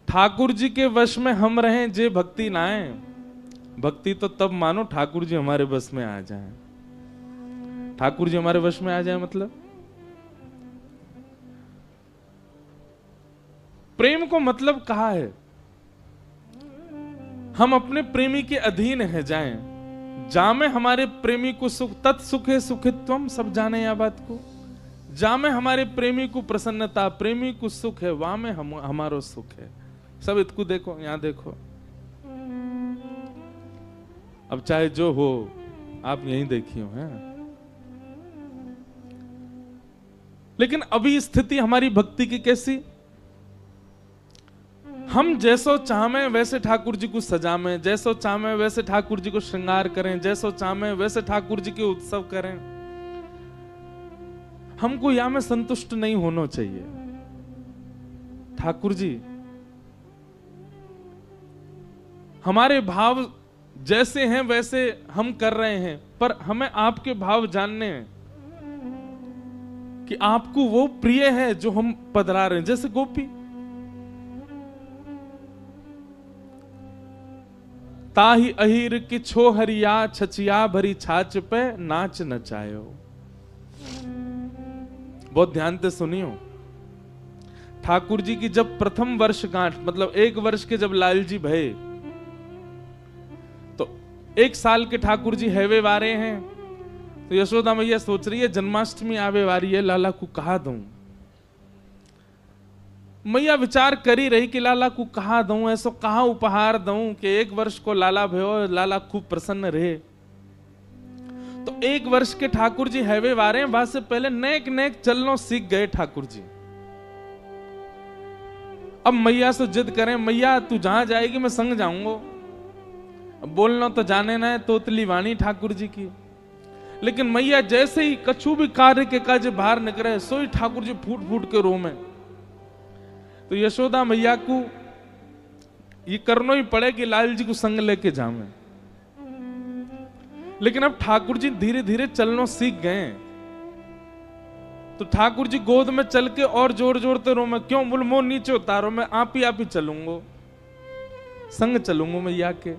ठाकुर जी के वश में हम रहें जे भक्ति ना आए। भक्ति तो तब मानो ठाकुर जी हमारे वश में आ जाएं। ठाकुर जी हमारे वश में आ जाए मतलब प्रेम को मतलब कहा है हम अपने प्रेमी के अधीन है जाएं। जामे हमारे प्रेमी को सुख तत्सुखे सुखित्वम, सब जाने या बात को। जामे हमारे प्रेमी को प्रसन्नता, प्रेमी को सुख है, वहां में हमारो सुख है। सब इतको देखो, यहां देखो। अब चाहे जो हो आप यहीं देखी हो हैं। लेकिन अभी स्थिति हमारी भक्ति की कैसी, हम जैसो चाहमें वैसे ठाकुर जी को सजामें, जैसो चाहमें वैसे ठाकुर जी को श्रृंगार करें, जैसो चाहमें वैसे ठाकुर जी के उत्सव करें। हमको या में संतुष्ट नहीं होना चाहिए। ठाकुर जी हमारे भाव जैसे हैं वैसे हम कर रहे हैं, पर हमें आपके भाव जानने हैं कि आपको वो प्रिय है जो हम पधरा रहे हैं। जैसे गोपी, ताही अहिर की छोहरिया छचिया भरी छाछ पे नाच नचायो। बहुत ध्यान से सुनियो। ठाकुर जी की जब प्रथम वर्षगांठ, मतलब 1 वर्ष के जब लाल जी भये, तो 1 साल के ठाकुर जी हैवे वारे हैं। तो यशोदा मैया सोच रही है जन्माष्टमी आवे वारी है, लाला को कहा दूं। मैया विचार करी रही कि लाला को कहा दूं, ऐसो कहा उपहार दूं कि 1 वर्ष को लाला भयो, लाला खूब प्रसन्न रहे। तो 1 वर्ष के ठाकुर जी हैवे वारे हैं, वहां से पहले नेक नेक चलनो सीख गए ठाकुर जी। अब मैया से जिद करें, मैया तू जहां जाएगी मैं संग जाऊंगा। अब बोलना तो जाने ना है, तोतली वाणी ठाकुर जी की। लेकिन मैया जैसे ही कछु भी कार्य के काज बाहर निकले, सोई ठाकुर जी फूट फूट के रो में। तो यशोदा मैया को ये करना ही पड़े कि लाल जी को संग लेके जावे। लेकिन अब ठाकुर जी धीरे धीरे चलना सीख गए। तो ठाकुर जी गोद में चल के और जोर जोरते रो में, क्यों बोल मोह नीचे उतारो, मैं आप ही चलूंगा, संग चलूंगा मैया के।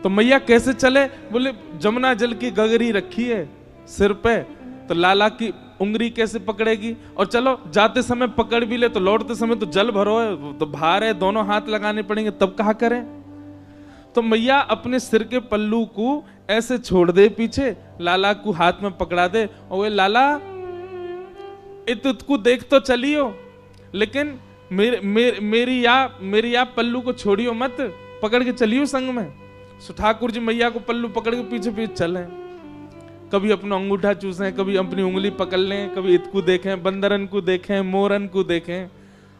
तो मैया कैसे चले, बोले जमुना जल की गगरी रखी है सिर पे, तो लाला की उंगली कैसे पकड़ेगी। और चलो जाते समय पकड़ भी ले तो लौटते समय तो जल भरो है, तो भार है, दोनों हाथ लगाने पड़ेंगे, तब कहा करें। तो मैया अपने सिर के पल्लू को ऐसे छोड़ दे पीछे, लाला को हाथ में पकड़ा दे, और वे लाला इतको देख तो चलियो, लेकिन मेरी या पल्लू को छोड़ियो मत, पकड़ के चलियो संग में। सो ठाकुर जी मैया को पल्लू पकड़ के पीछे पीछे चले। कभी अपना अंगूठा चूसें, कभी अपनी उंगली पकड़ लें, कभी इतको देखें, बंदरन को देखें, मोरन को देखें।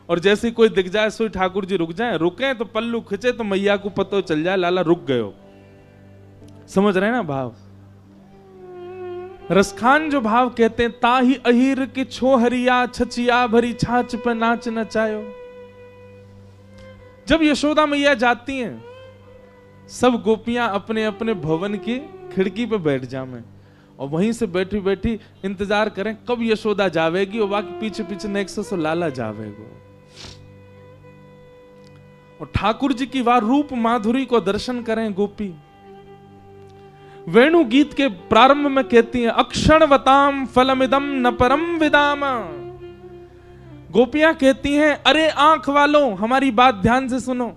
और जैसे कोई दिख जाए सो ठाकुर जी रुक जाए, रुके तो पल्लू खिंचे तो मैया को पता चल जाए लाला रुक गयो। समझ रहे हैं ना भाव। रसखान जो भाव कहते हैं, ताही अहिर की छोहरिया छचिया भरी छाछ पे नाच नचायो। जब यशोदा मैया जाती हैं, सब गोपियां अपने अपने भवन की खिड़की पे बैठ जामें, और वहीं से बैठी बैठी इंतजार करें कब यशोदा जावेगी, और बाकी पीछे पीछे नेक्सस और लाला जावेगो। और ठाकुर जी की वार रूप माधुरी को दर्शन करें गोपी। वेणु गीत के प्रारंभ में कहती हैं, अक्षणवताम फलमिदम न परम विदाम। गोपियां कहती हैं, अरे आंख वालों हमारी बात ध्यान से सुनो।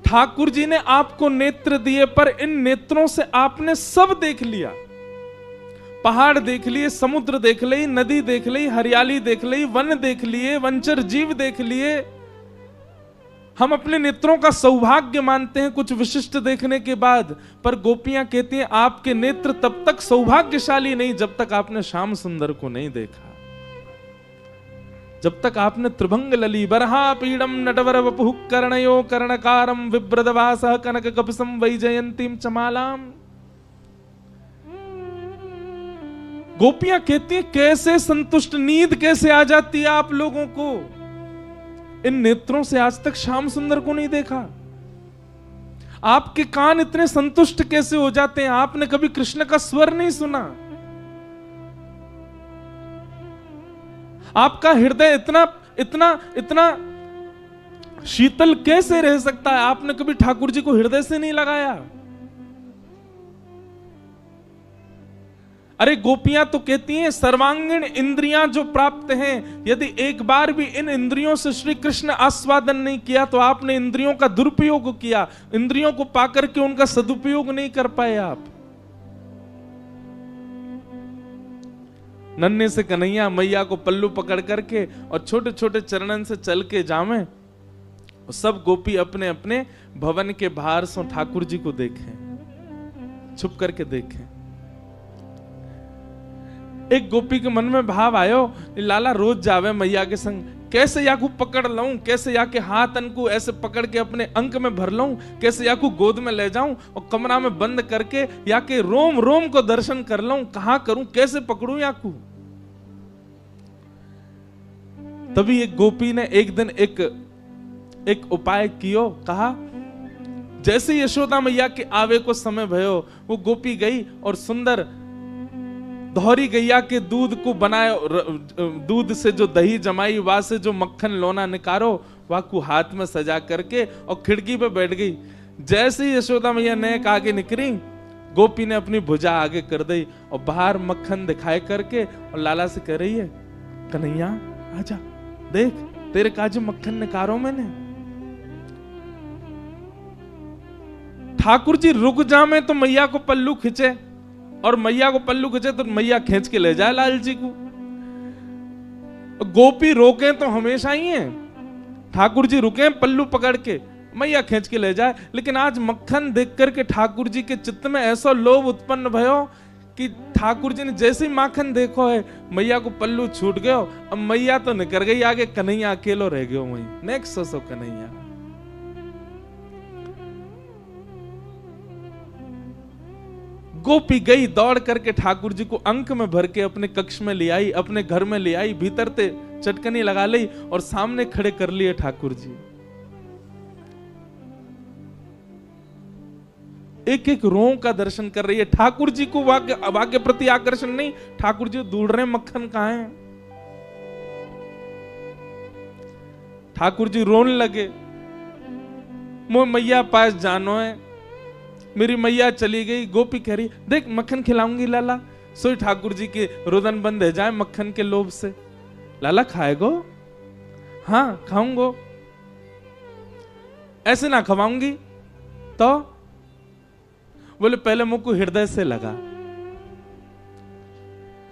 ठाकुर जी ने आपको नेत्र दिए, पर इन नेत्रों से आपने सब देख लिया। पहाड़ देख लिए, समुद्र देख ली, नदी देख ली, हरियाली देख ली, वन देख लिए, वंचर जीव देख लिए। हम अपने नेत्रों का सौभाग्य मानते हैं कुछ विशिष्ट देखने के बाद, पर गोपियां कहती हैं आपके नेत्र तब तक सौभाग्यशाली नहीं जब तक आपने श्याम सुंदर को नहीं देखा, जब तक आपने त्रिभंग लली बरहा पीड़म नटवर वपुः कर्णयो कर्णकारम विभ्रदवासः कनक कपिसं वैजयंतीम चमालाम। गोपियां कहती हैं कैसे संतुष्ट, नींद कैसे आ जाती है आप लोगों को। इन नेत्रों से आज तक श्याम सुंदर को नहीं देखा। आपके कान इतने संतुष्ट कैसे हो जाते हैं, आपने कभी कृष्ण का स्वर नहीं सुना। आपका हृदय इतना इतना इतना शीतल कैसे रह सकता है? आपने कभी ठाकुर जी को हृदय से नहीं लगाया? अरे गोपियां तो कहती हैं सर्वांगीण इंद्रियां जो प्राप्त हैं, यदि एक बार भी इन इंद्रियों से श्री कृष्ण आस्वादन नहीं किया तो आपने इंद्रियों का दुरुपयोग किया, इंद्रियों को पाकर के उनका सदुपयोग नहीं कर पाए आप। नन्हे से कन्हैया मैया को पल्लू पकड़ करके और छोटे छोटे चरणन से चल के जावे, सब गोपी अपने अपने भवन के बाहर से ठाकुर जी को देखें, छुप करके देखें। एक गोपी के मन में भाव आयो, लाला रोज जावे मैया के संग, कैसे याकू पकड़ लऊं, कैसे याके हाथ अनकू ऐसे पकड़ के अपने अंक में भर लऊं, कैसे याकू गोद में ले जाऊं और कमरा में बंद करके याके रोम रोम को दर्शन कर लऊं, कहां करूं, कैसे पकड़ूं याकू। तभी एक गोपी ने एक दिन एक उपाय कियो, कहा जैसे यशोदा मैया के आवे को समय भयो, वो गोपी गई और सुंदर दोहरी गैया के दूध को बनाए, दूध से जो दही जमाई, वहां से जो मक्खन लोना निकारो, वह को हाथ में सजा करके और खिड़की पे बैठ गई। जैसे ही यशोदा मैया नेक आगे निकली, गोपी ने अपनी भुजा आगे कर दी और बाहर मक्खन दिखाए करके और लाला से कह रही है, कन्हैया आजा, देख तेरे काजू मक्खन निकारो मैंने। ठाकुर जी रुक जामे तो मैया को पल्लू खिंचे, और मैया को पल्लू खिंचे तो मैया खींच के ले जाए लाल जी को। गोपी रोके तो हमेशा ही है, ठाकुर जी रुके पल्लू पकड़ के, मैया खींच के ले जाए। लेकिन आज मक्खन देख करके ठाकुर जी के चित्त में ऐसा लोभ उत्पन्न भयो कि ठाकुर जी ने जैसे ही माखन देखो है, मैया को पल्लू छूट गयो, अब मैया तो निकल गई आगे, कन्हैया अकेलो रह गयो वहीं। Next so Kanhaiya. गोपी गई दौड़ करके ठाकुर जी को अंक में भर के अपने कक्ष में ले आई, अपने घर में ले आई, भीतर ते चटकनी लगा ली और सामने खड़े कर लिए ठाकुर जी। एक एक रों का दर्शन कर रही है। ठाकुर जी को वाक्य प्रति आकर्षण नहीं, ठाकुर जी ढूंढ रहे मक्खन कहां है। ठाकुर जी रोने लगे, मोह मैया पास जानो है, मेरी मैया चली गई। गोपी कह रही देख मक्खन खिलाऊंगी लाला। सोई ठाकुर जी के रुदन बंद है जाए मक्खन के लोभ से। लाला खाएगो? हाँ खाऊंगो। ऐसे ना खवाऊंगी तो? बोले पहले मुंह को हृदय से लगा।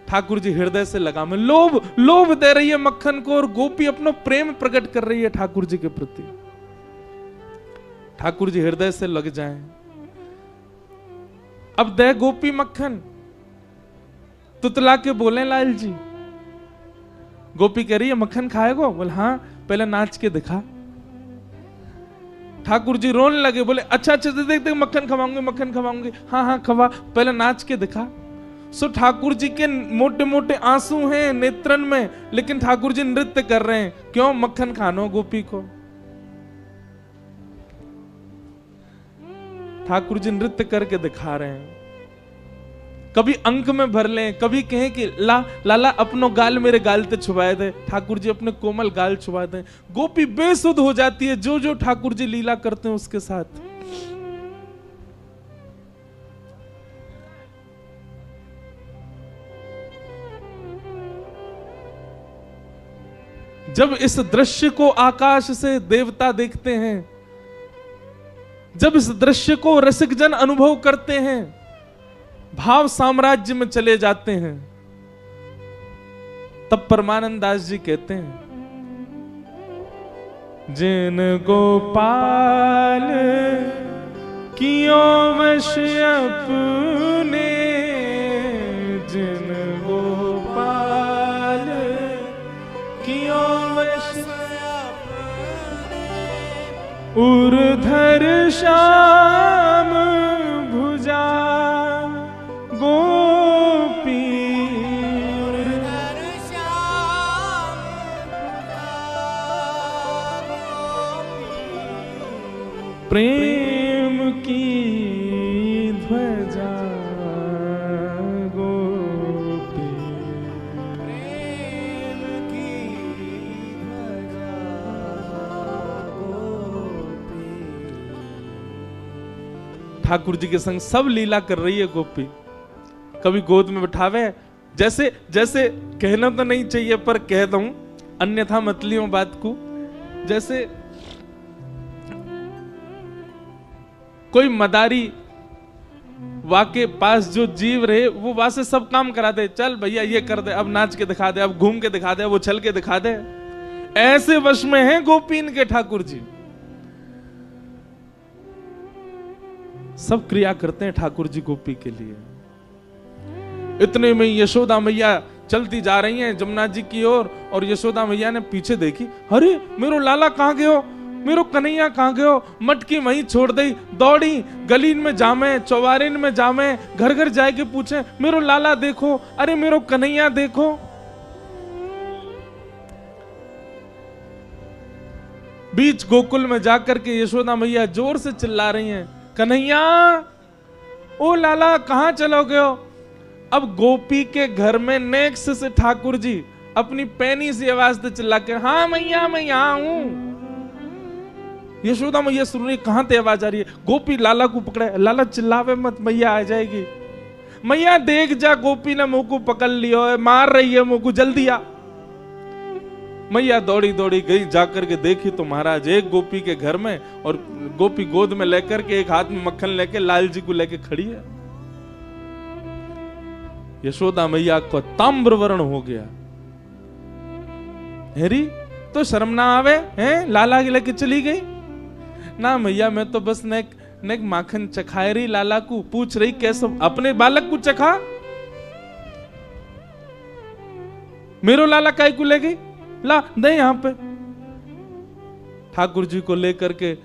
ठाकुर जी हृदय से लगा में लोभ दे रही है मक्खन को, और गोपी अपना प्रेम प्रकट कर रही है ठाकुर जी के प्रति। ठाकुर जी हृदय से लग जाएं। अब दे गोपी मक्खन, तुतला के बोले लाल जी। गोपी कह रही है मक्खन खाएगो? बोले हाँ, पहले नाच के दिखा। ठाकुर जी रोने लगे, बोले अच्छा देख देख मक्खन खवाऊंगी, मक्खन खवाऊंगी। हाँ हाँ खवा, पहले नाच के दिखा। सो ठाकुर जी के मोटे मोटे आंसू हैं नेत्रन में, लेकिन ठाकुर जी नृत्य कर रहे हैं। क्यों? मक्खन खानो गोपी को। ठाकुर जी नृत्य करके दिखा रहे हैं। कभी अंक में भर लें, कभी कहें कि लाला अपनो गाल मेरे गाल ते छुपाए दे, ठाकुर जी अपने कोमल गाल छुपा दें। गोपी बेसुध हो जाती है जो जो ठाकुर जी लीला करते हैं उसके साथ। जब इस दृश्य को आकाश से देवता देखते हैं, जब इस दृश्य को रसिक जन अनुभव करते हैं, भाव साम्राज्य में चले जाते हैं, तब परमानंद दास जी कहते हैं, जिन गोपाल कियो वश अपने, जिन गोपाल कियो वश उर्धर श्याम भुजा गोपी, उर्धर श्याम प्रेम की ध्वजा गोपी, प्रेम की ठाकुर जी के संग सब लीला कर रही है गोपी। कभी गोद में बिठावे, जैसे जैसे कहना तो नहीं चाहिए पर कह दूं, अन्यथा मत लियो बात को। जैसे कोई मदारी वाके पास जो जीव रहे वो वहां से सब काम करा दे, चल भैया ये कर दे, अब नाच के दिखा दे, अब घूम के दिखा दे, वो चल के दिखा दे। ऐसे वश में हैं गोपीन के ठाकुर जी। सब क्रिया करते हैं ठाकुर जी गोपी के लिए। इतने में यशोदा मैया चलती जा रही हैं जमुना जी की ओर, और यशोदा मैया ने पीछे देखी, अरे मेरो लाला कहां गयो, मेरो कन्हैया कहां गयो। मटकी वहीं छोड़ दी, दौड़ी गलीन में जामे, चौबारिन में जामे, घर घर जाके पूछे, मेरो लाला देखो, अरे मेरो कन्हैया देखो। बीच गोकुल में जाकर के यशोदा मैया जोर से चिल्ला रही हैं, कन्हैया, ओ लाला कहां चलो गयो। अब गोपी के घर में नेक्स्ट से ठाकुर जी अपनी पैनी सी आवाज से चिल्ला के, हाँ मैया मैं यहां हूं। यशोदा मैया सुन रही, कहां ते आवाज आ रही है। गोपी लाला को पकड़े, लाला चिल्लावे मत, मैया आ जाएगी। मैया देख जा, गोपी ने मुंह को पकड़ लिया है, मार रही है मुंह को, जल्दी आ। मैया दौड़ी दौड़ी गई, जाकर के देखी तो महाराज एक गोपी के घर में, और गोपी गोद में लेकर के एक हाथ में मक्खन लेके लाल जी को लेके खड़ी है। यशोदा मैया को ताम्र वर्ण हो गया। हेरी तो शर्म ना आवे हैं, लाला के लेके चली गई ना। मैया मैं तो बस नेक माखन चखाए रही, लाला को पूछ रही कैसे अपने बालक को चखा, मेरो लाला काय को ले गई, ला दे यहां पे। ठाकुर जी को लेकर के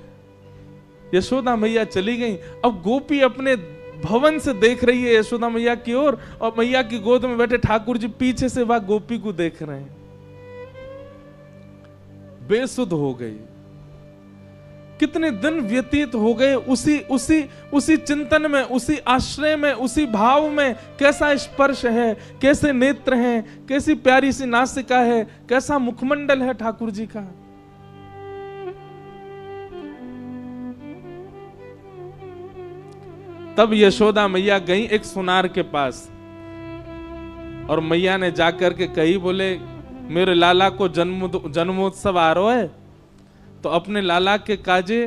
यशोदा मैया चली गई। अब गोपी अपने भवन से देख रही है यशोदा मैया की ओर, और मैया की गोद में बैठे ठाकुर जी पीछे से वह गोपी को देख रहे हैं। बेसुध हो गई। कितने दिन व्यतीत हो गए उसी चिंतन में, उसी आश्रय में, उसी भाव में। कैसा स्पर्श है, कैसे नेत्र हैं, कैसी प्यारी सी नासिका है, कैसा मुखमंडल है ठाकुर जी का। तब यशोदा मैया गई एक सुनार के पास, और मैया ने जाकर के कही, बोले मेरे लाला को जन्मोत्सव आ रहा है, तो अपने लाला के काजे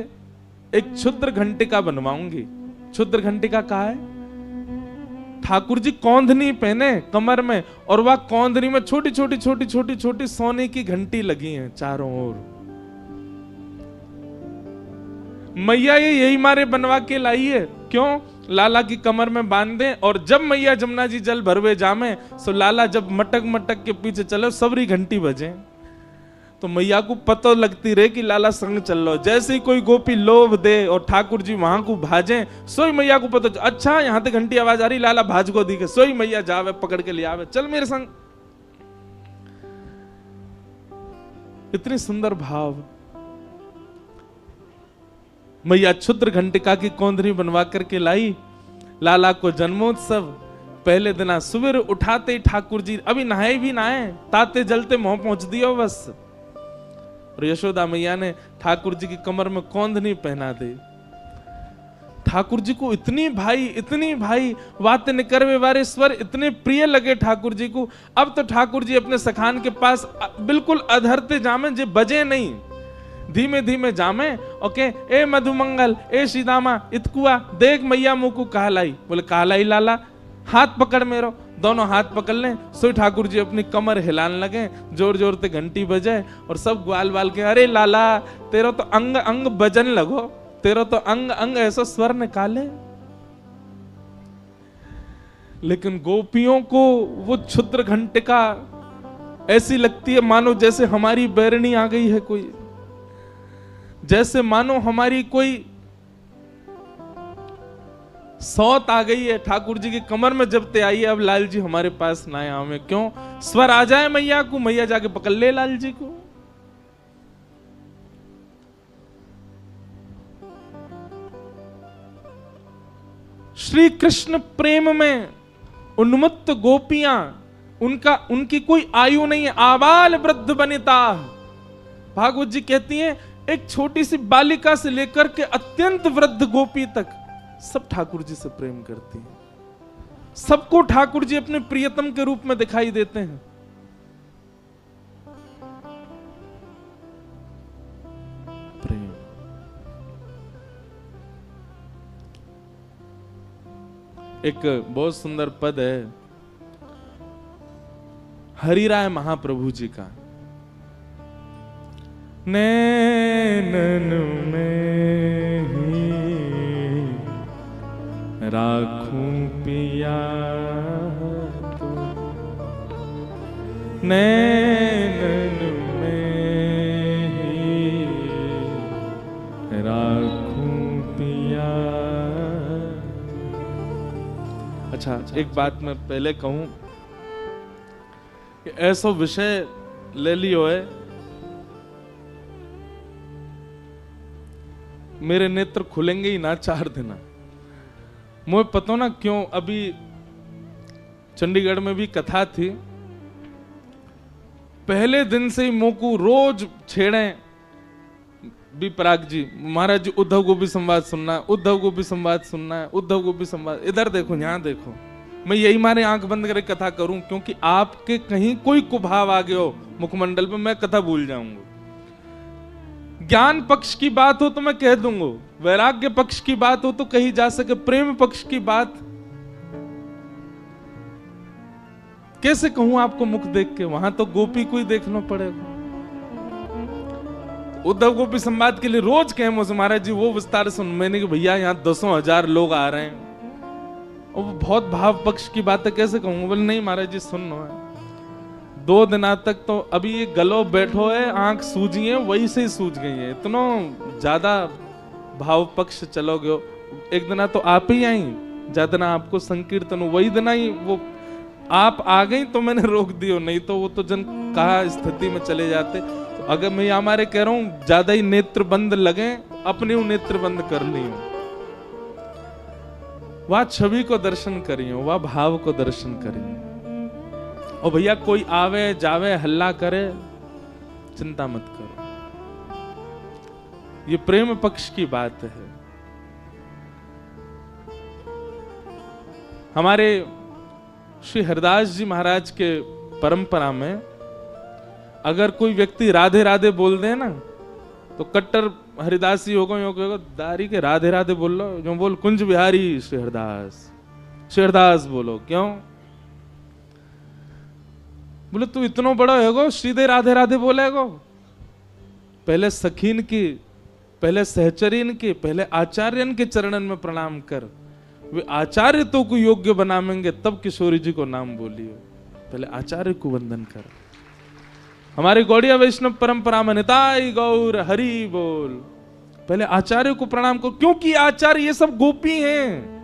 एक क्षुद्र घंटिका बनवाऊंगी। क्षुद्र घंटिका कहा है, ठाकुर जी कौंधनी पहने कमर में, और वह कौंधनी में छोटी छोटी छोटी छोटी छोटी सोने की घंटी लगी हैं चारों ओर। मैया ये यही मारे बनवा के लाई है, क्यों, लाला की कमर में बांध दें, और जब मैया जमुना जी जल भरवे जामे, सो लाला जब मटक मटक के पीछे चले सबरी घंटी बजे, तो मैया को पता लगती रहे कि लाला संग चल लो। जैसे ही कोई गोपी लोभ दे और ठाकुर जी वहां को भाजे, सोई मैया को पता, अच्छा यहां तक घंटी आवाज आ रही, लाला भाज को दिखे, सोई मैया जावे पकड़ के ले आवे, चल मेरे संग। इतनी सुंदर भाव। मैया क्षुद्र घंटिका की कौंधनी बनवा करके लाई। लाला को जन्मोत्सव पहले दिन सुबह उठाते ही ठाकुर जी अभी नहाए भी नहाए, ताते जलते मुंह पहुंच दियो बस। और यशोदा मैया ने ठाकुर जी की कमर में कौंधनी पहना दी। ठाकुर जी को इतनी भाई वाते निकरवे वारे स्वर इतने प्रिय लगे ठाकुर जी को। अब तो ठाकुर जी अपने सखान के पास बिल्कुल अधरते जामे, जे बजे नहीं, धीमे धीमे जामे। ओके, ए मधुमंगल, ए सीदामा, इतकुआ देख मैया मुंह को कहलाई। बोले कहलाई लाला, हाथ पकड़ मेरो। दोनों हाथ पकड़ लें, सो ठाकुर जी अपनी कमर हिलाने लगे, जोर जोर से घंटी बजाए, और सब ग्वाल बाल के, अरे लाला तेरा तो अंग अंग बजन लगो, तेरा तो अंग अंग ऐसा स्वर निकाले। लेकिन गोपियों को वो क्षुद्र घंटिका ऐसी लगती है मानो जैसे हमारी बैरनी आ गई है कोई, जैसे मानो हमारी कोई सौत आ गई है। ठाकुर जी की कमर में जब ते आई है, अब लाल जी हमारे पास ना आए हमें, क्यों, स्वर आ जाए मैया को, मैया जाके पकड़ ले लाल जी को। श्री कृष्ण प्रेम में उन्मत्त गोपियां, उनकी कोई आयु नहीं है, आबाल वृद्ध बनिता। भागवत जी कहती हैं एक छोटी सी बालिका से लेकर के अत्यंत वृद्ध गोपी तक सब ठाकुर जी से प्रेम करती हैं। सबको ठाकुर जी अपने प्रियतम के रूप में दिखाई देते हैं। प्रेम। एक बहुत सुंदर पद है हरिराय महाप्रभु जी का। नैनन में ही राखूं पिया तो, नैनन में ही राखूं पिया। अच्छा, एक बात मैं पहले कहूं कि ऐसा विषय ले लियो है, मेरे नेत्र खुलेंगे ही ना 4 दिन। मुझे पता ना क्यों, अभी चंडीगढ़ में भी कथा थी, पहले दिन से ही मोकू रोज छेड़े भी पराग जी, महाराज जी उद्धव को भी संवाद सुनना है, उद्धव को भी संवाद सुनना है, उद्धव को भी संवाद, इधर देखो यहां देखो। मैं यही मारे आंख बंद करके कथा करूं, क्योंकि आपके कहीं कोई कुभाव आ गया हो मुखमंडल पे, मैं कथा भूल जाऊंगा। ज्ञान पक्ष की बात हो तो मैं कह दूंगा, वैराग्य पक्ष की बात हो तो कही जा सके, प्रेम पक्ष की बात कैसे कहूं आपको मुख देख के? वहां तो गोपी को ही देखना पड़ेगा। उद्धव गोपी संवाद के लिए रोज कहे मुझसे, महाराज जी वो विस्तार सुन। मैंने कि भैया यहाँ 10,000 लोग आ रहे हैं और वो बहुत भाव पक्ष की बात है, कैसे कहूंगा? बोले नहीं महाराज जी सुनना है। 2 दिन तक तो अभी ये गलो बैठो है, आंख सूजी है, वही से ही सूझ गई है, इतना ज्यादा भाव पक्ष चलोगे। एक दिन तो आप ही आई, ज्यादा ना आपको संकीर्तन, वही दिन ही वो आप आ गई तो मैंने रोक दियो, नहीं तो वो तो जन कहा स्थिति में चले जाते। तो अगर मैं हमारे कह रहा हूं ज्यादा ही नेत्र बंद लगे, अपने नेत्र बंद कर लियो, वह छवि को दर्शन करियो, वह भाव को दर्शन करियो। और भैया कोई आवे जावे हल्ला करे, चिंता मत करो, ये प्रेम पक्ष की बात है। हमारे श्री हरिदास जी महाराज के परंपरा में अगर कोई व्यक्ति राधे राधे बोल दे ना, तो कट्टर हरिदासी होगा, दारी के राधे राधे बोल लो, जो बोल कुंज बिहारी श्री हरिदास बोलो। क्यों? बोले तू इतना बड़ा है सीधे राधे राधे बोलेगो? पहले सखीन की, पहले सहचरीन की, पहले आचार्यन के चरणन में प्रणाम कर, वे आचार्य तो को योग्य बनावेंगे तब किशोरी जी को नाम बोलियो। पहले आचार्य को वंदन कर। हमारी गौड़िया वैष्णव परंपरा में निताई गौर हरि बोल, पहले आचार्य को प्रणाम करो, क्योंकि आचार्य ये सब गोपी हैं।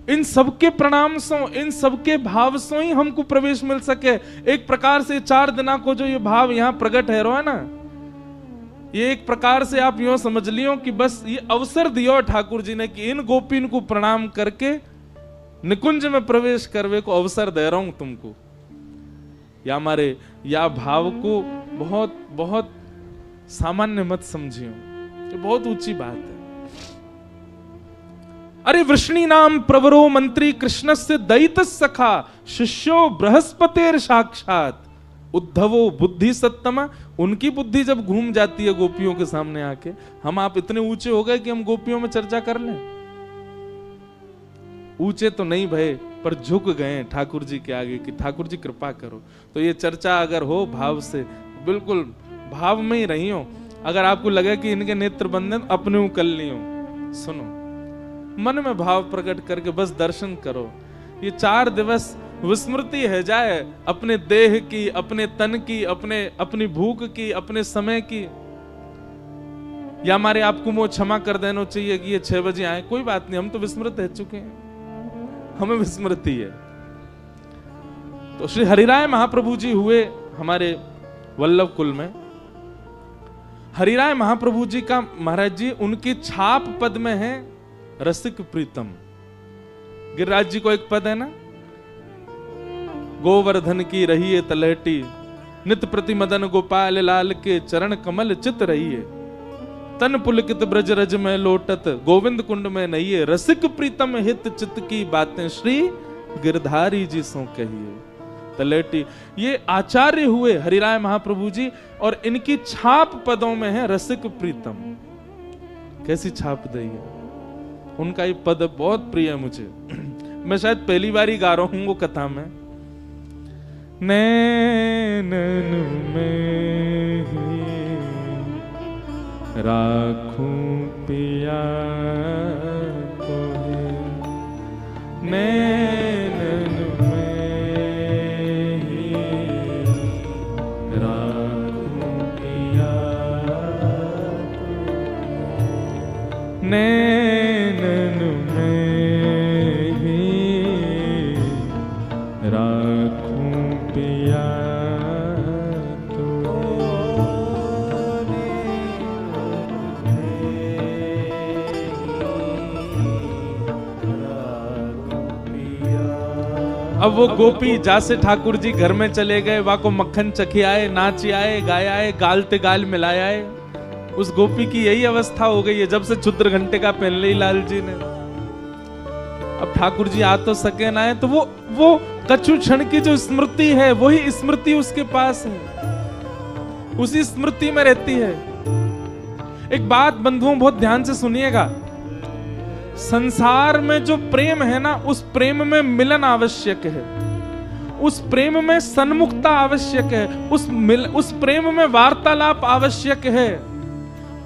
इन सबके प्रणाम से, इन सबके भाव से ही हमको प्रवेश मिल सके। एक प्रकार से 4 दिना को जो ये भाव यहाँ प्रकट है रो है ना, ये एक प्रकार से आप यूं समझ लियो कि बस ये अवसर दियो ठाकुर जी ने कि इन गोपीन को प्रणाम करके निकुंज में प्रवेश करवे को अवसर दे रहा हूं तुमको। या हमारे या भाव को बहुत बहुत सामान्य मत समझियो, ये बहुत ऊंची बात है। अरे वृष्णि नाम प्रवरो मंत्री कृष्णस्य दयित सखा शिष्यो बृहस्पतेर साक्षात उद्धवो बुद्धि सत्तमा। उनकी बुद्धि जब घूम जाती है गोपियों के सामने आके, हम आप इतने ऊंचे हो गए कि हम गोपियों में चर्चा कर लें? ऊंचे तो नहीं भय, पर झुक गए ठाकुर जी के आगे कि ठाकुर जी कृपा करो। तो ये चर्चा अगर हो भाव से, बिल्कुल भाव में ही रही हो। अगर आपको लगे कि इनके नेत्र बंधन अपने कर लियो, सुनो, मन में भाव प्रकट करके बस दर्शन करो। ये 4 दिवस विस्मृति है जाए अपने देह की, अपने तन की, अपनी भूख की, अपने समय की। या हमारे आपको वो क्षमा कर देना चाहिए कि ये 6 बजे आए, कोई बात नहीं, हम तो विस्मृत रह चुके हैं, हमें विस्मृति है। तो श्री हरिराय महाप्रभु जी हुए हमारे वल्लभ कुल में। हरिराय महाप्रभु जी का महाराज जी उनकी छाप पद में है रसिक प्रीतम। गिरिराज जी को एक पद है ना, गोवर्धन की रही है तलहटी, नित प्रति मदन गोपाल लाल के चरण कमल चित रही है। तन पुलकित ब्रज रज में लोटत, गोविंद कुंड में नहिए, रसिक प्रीतम हित चित्त की बातें श्री गिरधारी जी सो कहिए। तलेटी ये आचार्य हुए हरिराय महाप्रभु जी, और इनकी छाप पदों में है रसिक प्रीतम। कैसी छाप दी है, उनका ये पद बहुत प्रिय है मुझे। मैं शायद पहली बार ही गा रहा हूं वो कथा में। नैनन में ही राखूं पिया तोहे, नैनन में ही राखूं पिया तोहे, नैनन में ही राखूं पिया अब वो गोपी जासे ठाकुर जी घर में चले गए, वहां को मक्खन चखे आए, नाच आए, गाय आए, गाल ते गाल मिलाए आए। उस गोपी की यही अवस्था हो गई है जब से क्षुद्र घंटे का पहन ली लाल जी ने। अब ठाकुर जी आ तो सके ना है, तो वो कछु क्षण की जो स्मृति है वही स्मृति उसके पास है, उसी स्मृति में रहती है। एक बात बंधुओं बहुत ध्यान से सुनिएगा, संसार में जो प्रेम है ना, उस प्रेम में मिलन आवश्यक है, उस प्रेम में सन्मुखता आवश्यक है, उस प्रेम में वार्तालाप आवश्यक है।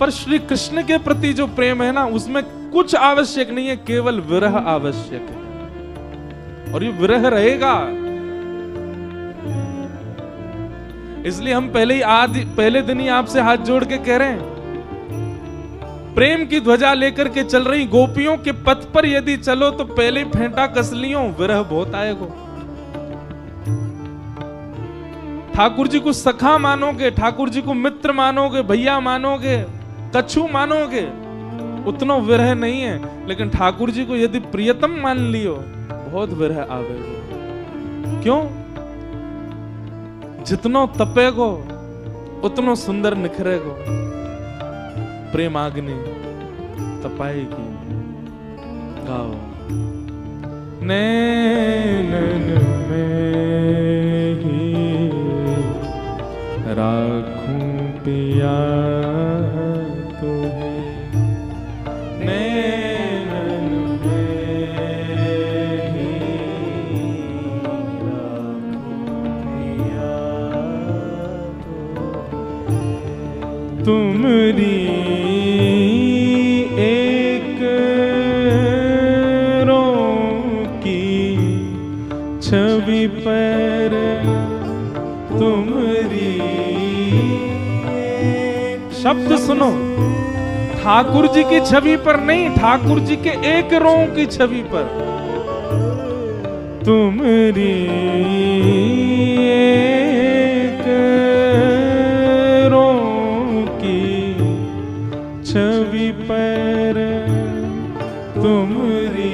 पर श्री कृष्ण के प्रति जो प्रेम है ना, उसमें कुछ आवश्यक नहीं है, केवल विरह आवश्यक है, और ये विरह रहेगा। इसलिए हम पहले दिन ही आपसे हाथ जोड़ के कह रहे हैं, प्रेम की ध्वजा लेकर के चल रही गोपियों के पथ पर यदि चलो तो पहले फेंटा कस लियो, विरह बहुत आएगा। ठाकुर जी को सखा मानोगे, ठाकुर जी को मित्र मानोगे, भैया मानोगे, कछु मानोगे, उतना विरह नहीं है। लेकिन ठाकुर जी को यदि प्रियतम मान लियो, बहुत विरह आवेगा। क्यों? जितनो तपेगो उतनो सुंदर निखरेगो, प्रेमाग्नि तपाएगी। गाओ। नैनन में ही राखूं पिया तोहे, नैनन में ही राखूं पिया तोहे, तुमरी छवि पर तुमरी, शब्द सुनो, ठाकुर जी की छवि पर नहीं, ठाकुर जी के एक रों की छवि पर। तुमरी एक रों की छवि पर तुमरी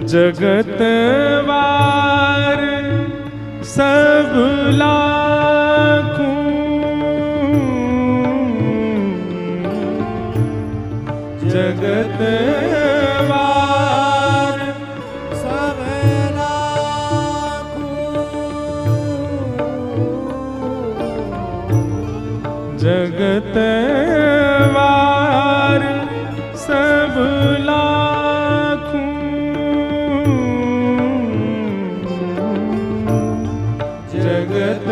जगत वार सब लाखों, जगत वार सब लाखों, जगत वार सब लाखों, जगत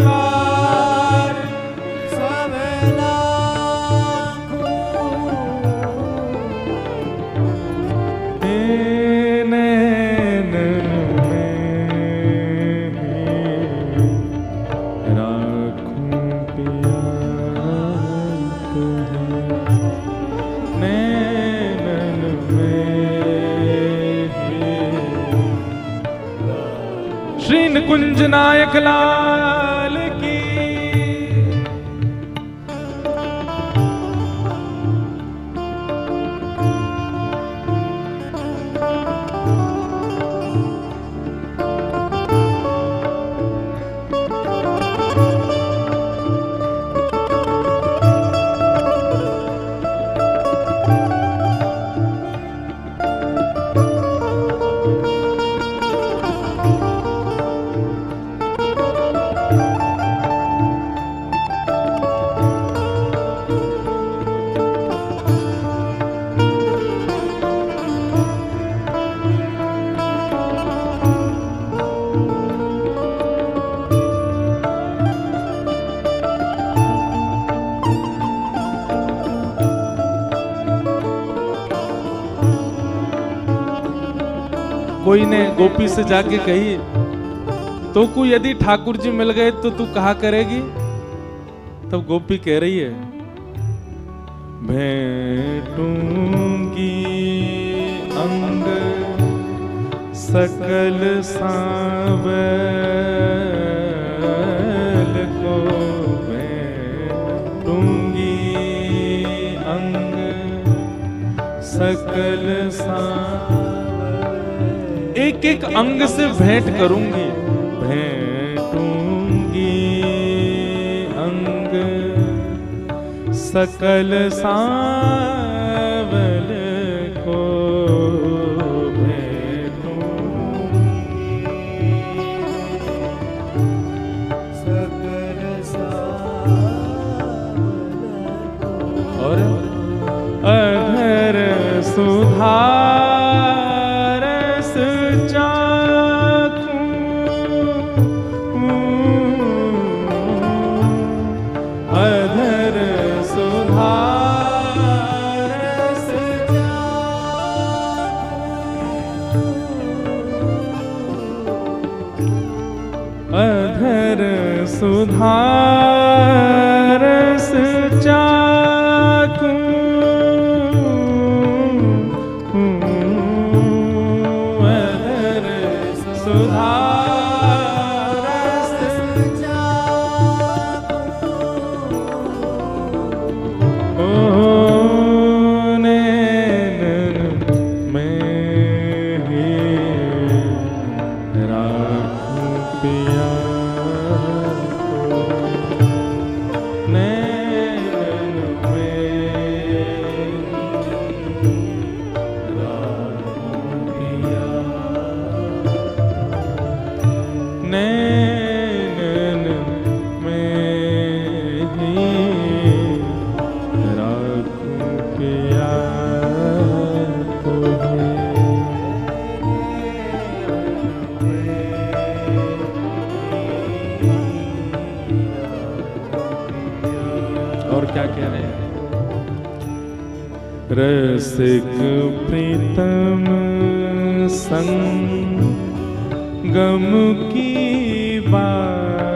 वार सब लाखों, नैनन में राखूं पिया तुहे, नैनन में श्री निकुंज नायक लाल की। कोई ने गोपी से जाके कही, तो को यदि ठाकुर जी मिल गए तो तू कहा करेगी? तब गोपी कह रही है, भेंटूंगी अंग सकल सांवल को, भेंटूंगी अंग सकल सांवल, एक एक अंग से भेंट करूंगी। भेंटूंगी अंग सकल सांवल को, अधर सुधारस चाखूं, अधर सुधारस चाखूं, अधर सुधारस चाखूं, और क्या कह रहे हैं? रसिक प्रीतम संगम की बातें,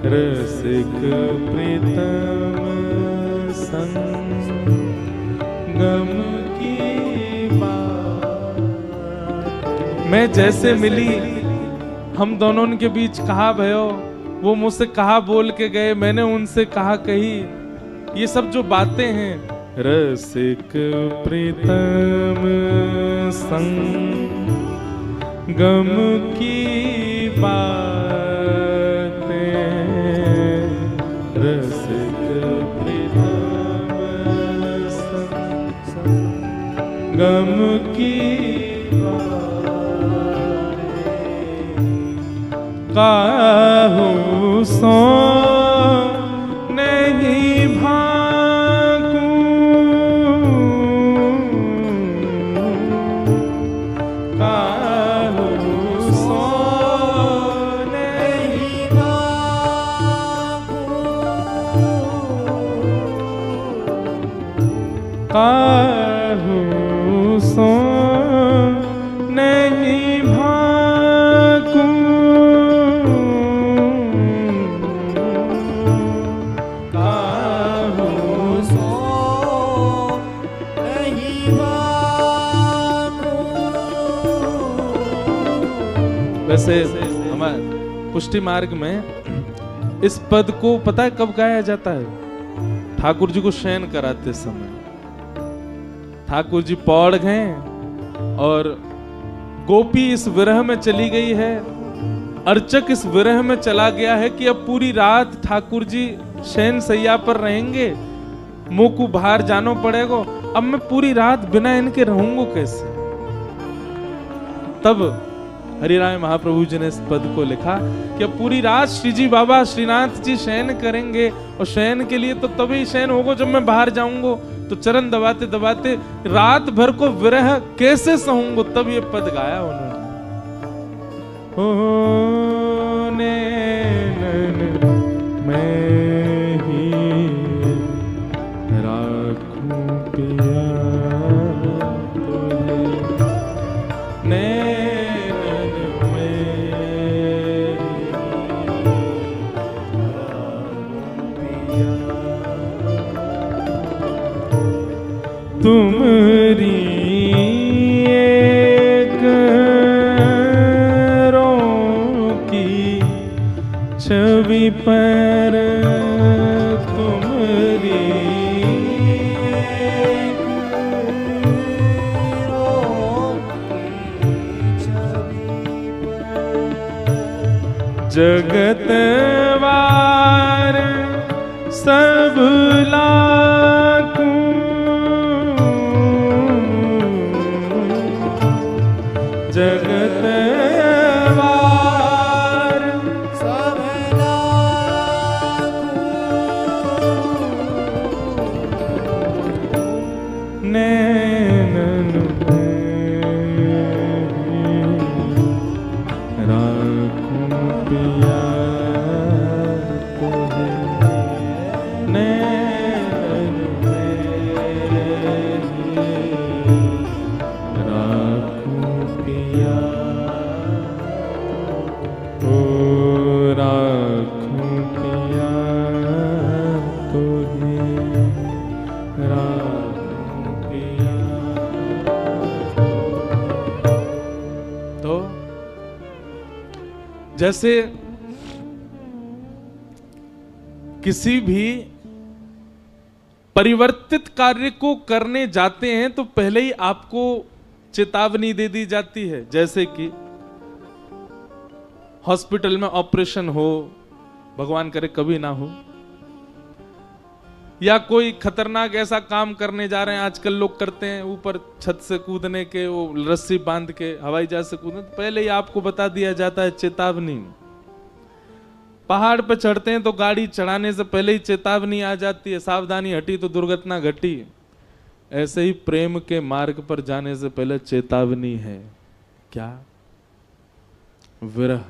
रसिक प्रीतम संगम की बातें। मैं जैसे मिली, हम दोनों के बीच कहा भयो, वो मुझसे कहा बोल के गए, मैंने उनसे कहा कही। ये सब जो बातें हैं, रसिक प्रीतम संगम की बातें, रसिक प्रीतम संगम की काहू सो नहीं भाकूं, काहू सो नहीं भाकूं, काहू सो नहीं भाकूं, वैसे हमारे पुष्टि मार्ग में इस पद को पता है कब गाया जाता है? ठाकुर जी को शयन कराते समय। ठाकुर जी पौड़ गए और गोपी इस विरह में चली गई है, अर्चक इस विरह में चला गया है कि अब पूरी रात ठाकुर जी शयन सैया पर रहेंगे, मुंह को बाहर जानो पड़ेगा, अब मैं पूरी रात बिना इनके रहूंगा कैसे? तब हरिराय महाप्रभु जी ने इस पद को लिखा कि अब पूरी रात श्री जी बाबा श्रीनाथ जी शयन करेंगे, और शयन के लिए तो तभी शयन होगा जब मैं बाहर जाऊंगा। तो चरण दबाते दबाते रात भर को विरह कैसे सहूंगा, तब ये पद गाया उन्होंने। मैं ही राखूं पिया तुम्हें, तुमरी एक की छवि पर तुमरी जगत वार सब लाखों जगत वार सब नैनन राखूं पिया तुझे नैनन राखूं पिया ओ राखूं पिया तुझे राखूं पिया। तो जैसे किसी भी परिवर्तित कार्य को करने जाते हैं तो पहले ही आपको चेतावनी दे दी जाती है। जैसे कि हॉस्पिटल में ऑपरेशन हो, भगवान करे कभी ना हो, या कोई खतरनाक ऐसा काम करने जा रहे हैं, आजकल लोग करते हैं ऊपर छत से कूदने के, वो रस्सी बांध के हवाई जहाज से कूदने, तो पहले ही आपको बता दिया जाता है चेतावनी। पहाड़ पर चढ़ते हैं तो गाड़ी चढ़ाने से पहले ही चेतावनी आ जाती है, सावधानी हटी तो दुर्घटना घटी। ऐसे ही प्रेम के मार्ग पर जाने से पहले चेतावनी है। क्या? विरह।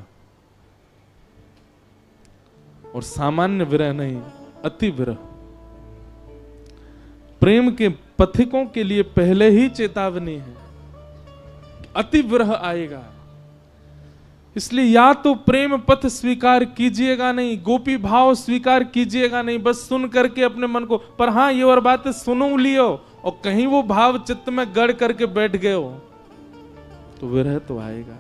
और सामान्य विरह नहीं, अति विरह। प्रेम के पथिकों के लिए पहले ही चेतावनी है, अति विरह आएगा। इसलिए या तो प्रेम पथ स्वीकार कीजिएगा नहीं, गोपी भाव स्वीकार कीजिएगा नहीं, बस सुन करके अपने मन को, पर हाँ ये और बात सुनो लियो और कहीं वो भाव चित्त में गढ़ करके बैठ गए हो तो विरह तो आएगा।